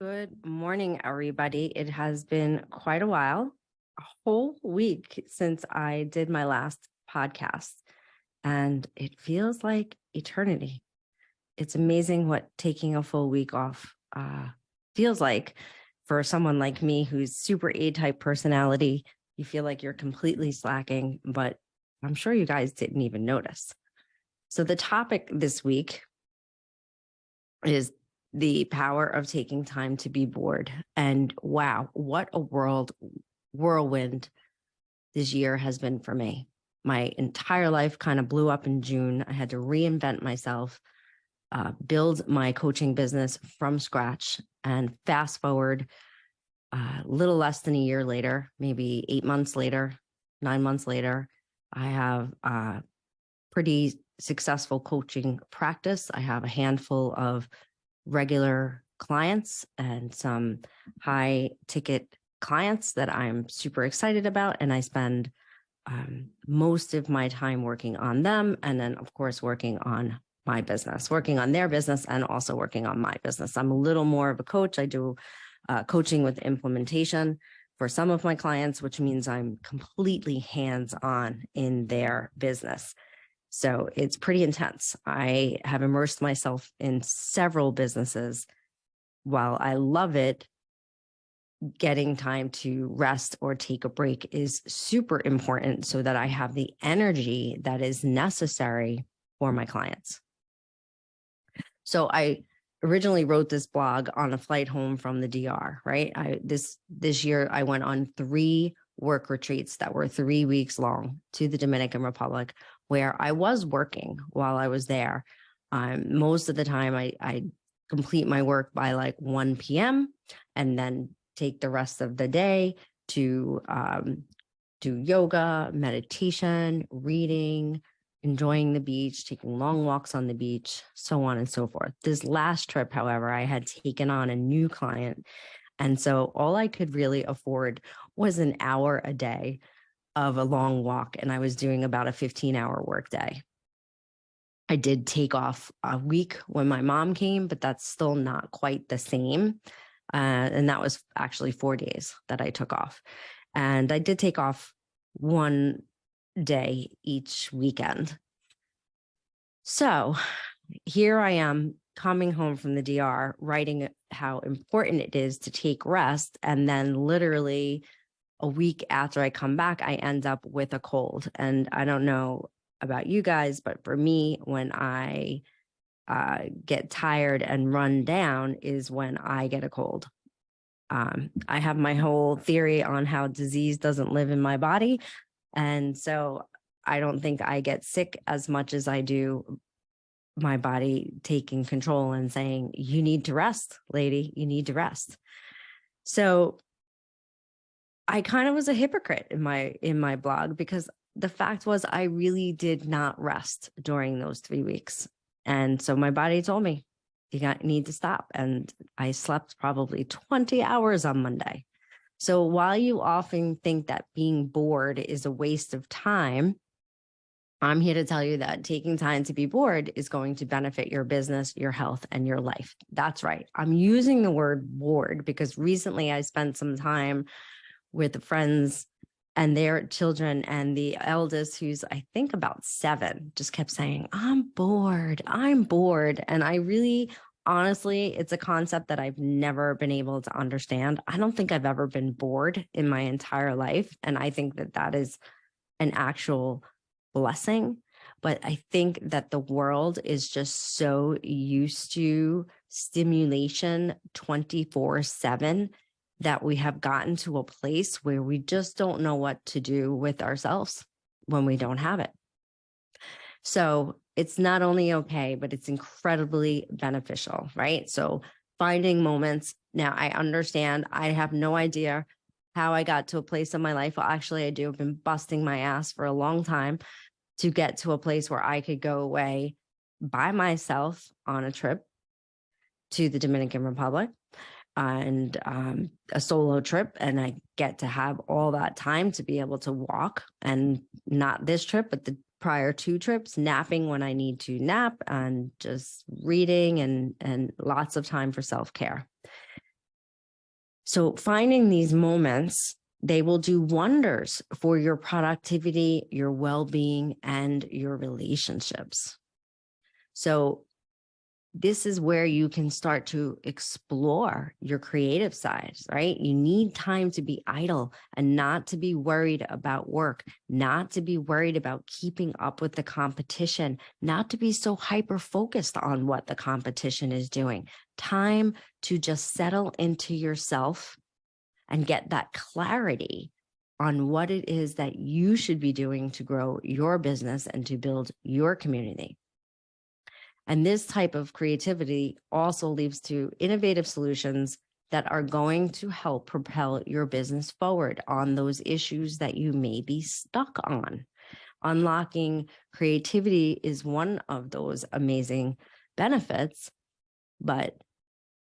Good morning, everybody. It has been quite a while, a whole week since I did my last podcast, and it feels like eternity. It's amazing what taking a full week off feels like for someone like me who's super A-type personality. You feel like you're completely slacking, but I'm sure you guys didn't even notice. So the topic this week is the power of taking time to be bored. And wow, what a whirlwind this year has been for me. My entire life kind of blew up in June. I had to reinvent myself, build my coaching business from scratch, and fast forward a little less than a year later, maybe 8 months later, 9 months later, I have a pretty successful coaching practice. I have a handful of regular clients and some high ticket clients that I'm super excited about. And I spend most of my time working on them. And then, of course, working on my business, working on their business, and also working on my business. I'm a little more of a coach. I do coaching with implementation for some of my clients, which means I'm completely hands-on in their business. So it's pretty intense. I have immersed myself in several businesses. While I love it, getting time to rest or take a break is super important so that I have the energy that is necessary for my clients. So I originally wrote this blog on a flight home from the DR, right? This year I went on 3 work retreats that were 3 weeks long to the Dominican Republic, where I was working while I was there. Most of the time I complete my work by like 1 p.m. and then take the rest of the day to do yoga, meditation, reading, enjoying the beach, taking long walks on the beach, so on and so forth. This last trip, however, I had taken on a new client. And so all I could really afford was an hour a day of a long walk. And I was doing about a 15-hour workday. I did take off a week when my mom came, but that's still not quite the same. And that was actually 4 days that I took off. And I did take off 1 day each weekend. So here I am coming home from the DR, writing how important it is to take rest. And then literally a week after I come back, I end up with a cold. And I don't know about you guys, but for me, when I get tired and run down is when I get a cold. I have my whole theory on how disease doesn't live in my body. And so I don't think I get sick as much as I do my body taking control and saying, you need to rest, lady, you need to rest. So I kind of was a hypocrite in my blog, because the fact was I really did not rest during those 3 weeks. And so my body told me, you need to stop. And I slept probably 20 hours on Monday. So while you often think that being bored is a waste of time, I'm here to tell you that taking time to be bored is going to benefit your business, your health, and your life. That's right. I'm using the word bored because recently I spent some time with friends and their children, and the eldest, who's I think about 7, just kept saying, I'm bored. And I really, honestly, it's a concept that I've never been able to understand. I don't think I've ever been bored in my entire life. And I think that that is an actual blessing. But I think that the world is just so used to stimulation 24/7 that we have gotten to a place where we just don't know what to do with ourselves when we don't have it. So it's not only okay, but it's incredibly beneficial, right? So finding moments. Now I understand, I have no idea how I got to a place in my life. Well, actually I do. I've been busting my ass for a long time to get to a place where I could go away by myself on a trip to the Dominican Republic and a solo trip. And I get to have all that time to be able to walk, and not this trip, but the prior 2 trips, napping when I need to nap, and just reading and lots of time for self-care. So finding these moments, they will do wonders for your productivity, your well-being, and your relationships. So this is where you can start to explore your creative side, right? You need time to be idle and not to be worried about work, not to be worried about keeping up with the competition, not to be so hyper-focused on what the competition is doing. Time to just settle into yourself and get that clarity on what it is that you should be doing to grow your business and to build your community. And this type of creativity also leads to innovative solutions that are going to help propel your business forward on those issues that you may be stuck on. Unlocking creativity is one of those amazing benefits, but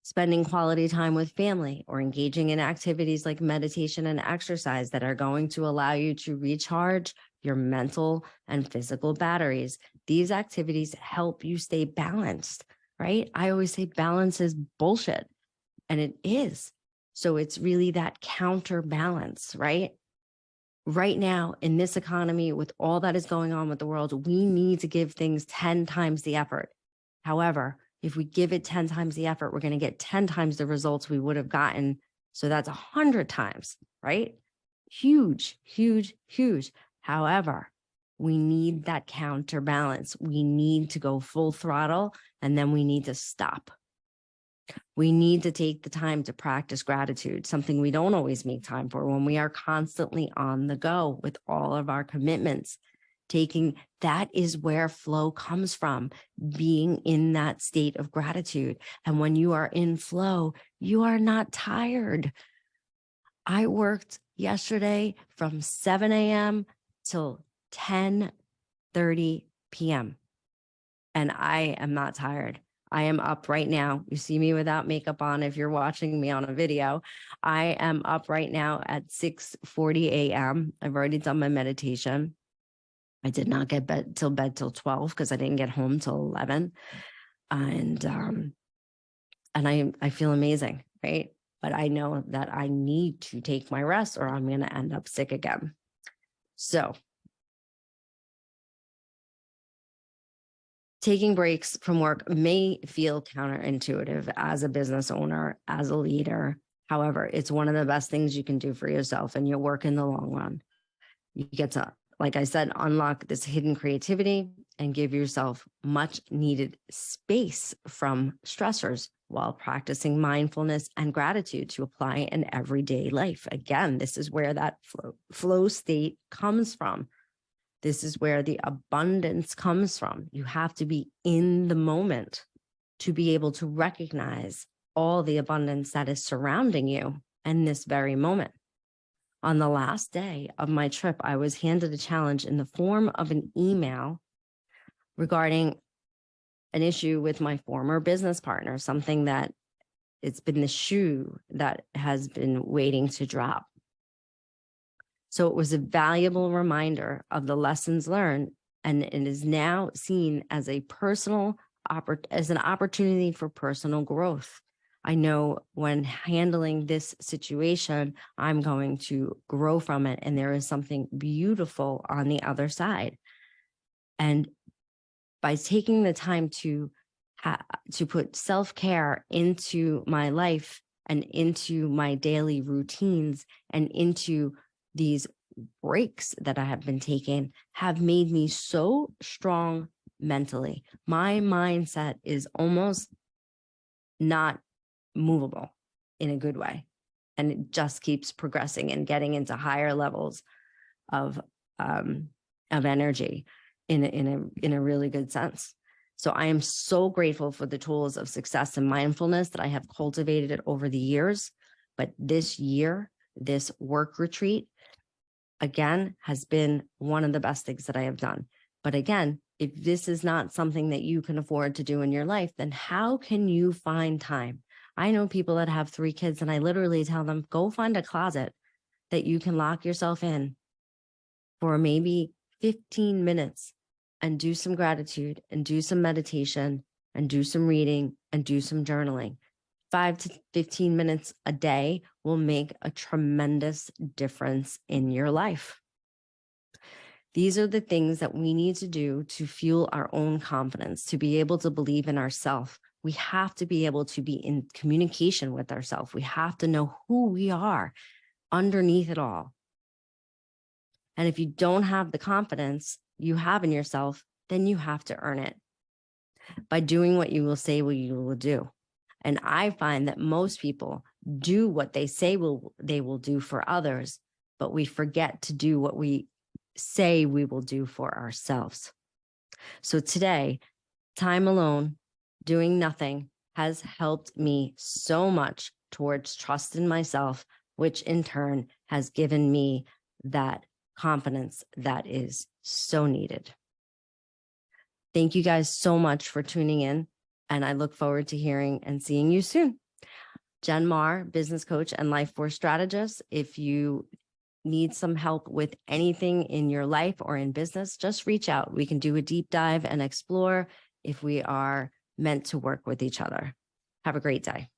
spending quality time with family or engaging in activities like meditation and exercise that are going to allow you to recharge your mental and physical batteries. These activities help you stay balanced, right? I always say balance is bullshit, and it is. So it's really that counterbalance, right? Right now, in this economy, with all that is going on with the world, we need to give things 10 times the effort. However, if we give it 10 times the effort, we're going to get 10 times the results we would have gotten. So that's 100 times, right? Huge, huge, huge. However, we need that counterbalance. We need to go full throttle, and then we need to stop. We need to take the time to practice gratitude, something we don't always make time for when we are constantly on the go with all of our commitments. That is where flow comes from, being in that state of gratitude. And when you are in flow, you are not tired. I worked yesterday from 7 a.m. till 10:30 p.m. and I am not tired. I am up right now. You see me without makeup on. If you're watching me on a video, I am up right now at 6:40 a.m. I've already done my meditation. I did not get bed till 12 because I didn't get home till 11. And I feel amazing, right? But I know that I need to take my rest or I'm going to end up sick again. So taking breaks from work may feel counterintuitive as a business owner, as a leader. However, it's one of the best things you can do for yourself, and you'll work in the long run. You get to, like I said, unlock this hidden creativity and give yourself much needed space from stressors while practicing mindfulness and gratitude to apply in everyday life. Again, this is where that flow state comes from. This is where the abundance comes from. You have to be in the moment to be able to recognize all the abundance that is surrounding you in this very moment. On the last day of my trip, I was handed a challenge in the form of an email regarding an issue with my former business partner, something that it's been the shoe that has been waiting to drop. So it was a valuable reminder of the lessons learned, and it is now seen as an opportunity for personal growth. I know when handling this situation, I'm going to grow from it, and there is something beautiful on the other side. And by taking the time to put self-care into my life and into my daily routines and into these breaks that I have been taking, have made me so strong mentally. My mindset is almost not movable in a good way. And it just keeps progressing and getting into higher levels of energy in a really good sense. So I am so grateful for the tools of success and mindfulness that I have cultivated over the years. But this year, this work retreat, again, has been one of the best things that I have done. But again, if this is not something that you can afford to do in your life, then how can you find time? I know people that have 3 kids, and I literally tell them, go find a closet that you can lock yourself in for maybe 15 minutes and do some gratitude and do some meditation and do some reading and do some journaling. 5 to 15 minutes a day will make a tremendous difference in your life. These are the things that we need to do to fuel our own confidence, to be able to believe in ourselves. We have to be able to be in communication with ourselves. We have to know who we are underneath it all. And if you don't have the confidence you have in yourself, then you have to earn it by doing what you will say you will do. And I find that most people do what they say they will do for others, but we forget to do what we say we will do for ourselves. So today, time alone, doing nothing has helped me so much towards trust in myself, which in turn has given me that confidence that is so needed. Thank you guys so much for tuning in, and I look forward to hearing and seeing you soon. Jen Marr, business coach and life force strategist. If you need some help with anything in your life or in business, just reach out. We can do a deep dive and explore if we are meant to work with each other. Have a great day.